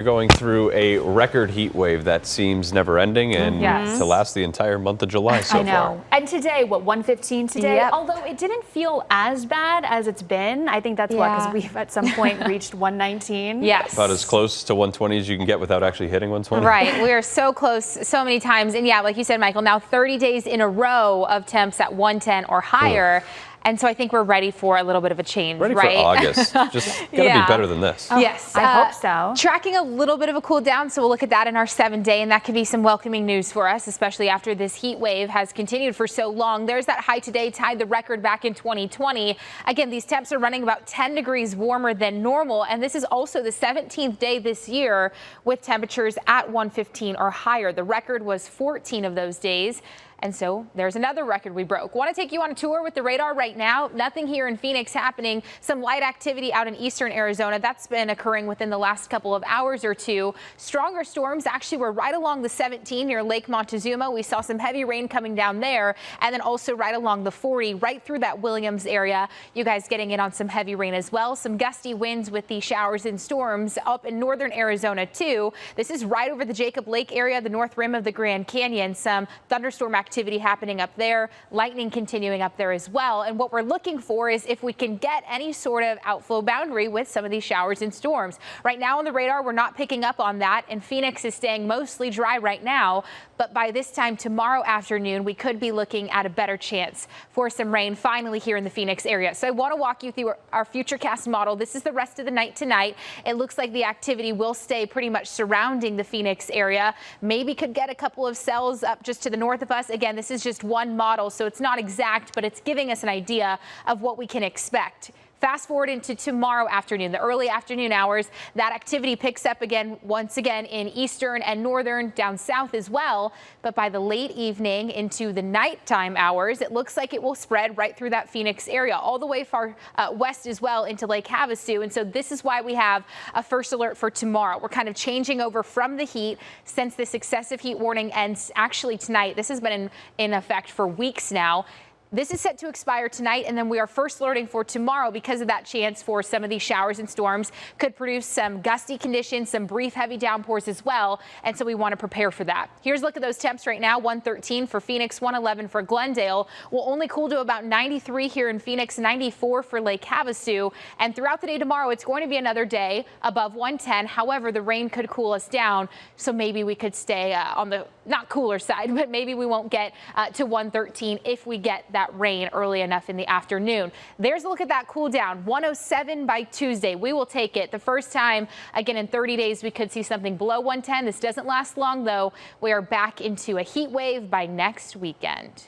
We're going through a record heat wave that seems never ending and to last the entire month of July so far. I know. And today, what, 115 today? Yep. Although it didn't feel as bad as it's been. I think that's what, because we've at some point reached 119. Yes. About as close to 120 as you can get without actually hitting 120. Right. We are so close so many times. And yeah, like you said, Michael, now 30 days in a row of temps at 110 or higher. And so I think we're ready for a little bit of a change, Ready right? for August. Just gotta be better than this. Yes. I hope so. Tracking a little bit of a cool down, so we'll look at that in our 7-day, and that could be some welcoming news for us, especially after this heat wave has continued for so long. There's that high today, tied the record back in 2020. Again, these temps are running about 10 degrees warmer than normal, and this is also the 17th day this year with temperatures at 115 or higher. The record was 14 of those days. And so there's another record we broke. Want to take you on a tour with the radar right now. Nothing here in Phoenix happening. Some light activity out in eastern Arizona. That's been occurring within the last couple of hours or two. Stronger storms actually were right along the 17 near Lake Montezuma. We saw some heavy rain coming down there, and then also right along the 40 right through that Williams area. You guys getting in on some heavy rain as well. Some gusty winds with the showers and storms up in northern Arizona too. This is right over the Jacob Lake area, the north rim of the Grand Canyon. Some thunderstorm activity happening up there, lightning continuing up there as well. And what we're looking for is if we can get any sort of outflow boundary with some of these showers and storms. Right now on the radar, we're not picking up on that, and Phoenix is staying mostly dry right now. But by this time tomorrow afternoon, we could be looking at a better chance for some rain finally here in the Phoenix area. So I want to walk you through our futurecast model. This is the rest of the night tonight. It looks like the activity will stay pretty much surrounding the Phoenix area. Maybe could get a couple of cells up just to the north of us. Again, this is just one model, so it's not exact, but it's giving us an idea of what we can expect. Fast forward into tomorrow afternoon, the early afternoon hours, that activity picks up again, once again in eastern and northern, down south as well. But by the late evening into the nighttime hours, it looks like it will spread right through that Phoenix area, all the way far west as well into Lake Havasu. And so this is why we have a first alert for tomorrow. We're kind of changing over from the heat since this excessive heat warning ends actually tonight. This has been in effect for weeks now. This is set to expire tonight, and then we are first alerting for tomorrow because of that chance for some of these showers and storms could produce some gusty conditions, some brief heavy downpours as well. And so we want to prepare for that. Here's a look at those temps right now. 113 for Phoenix, 111 for Glendale. Will only cool to about 93 here in Phoenix, 94 for Lake Havasu. And throughout the day tomorrow, it's going to be another day above 110. However, the rain could cool us down. So maybe we could stay on the not cooler side, but maybe we won't get to 113 if we get that rain early enough in the afternoon. There's a look at that cool down. 107 by Tuesday. We will take it. The first time, again, in 30 days, we could see something below 110. This doesn't last long, though. We are back into a heat wave by next weekend.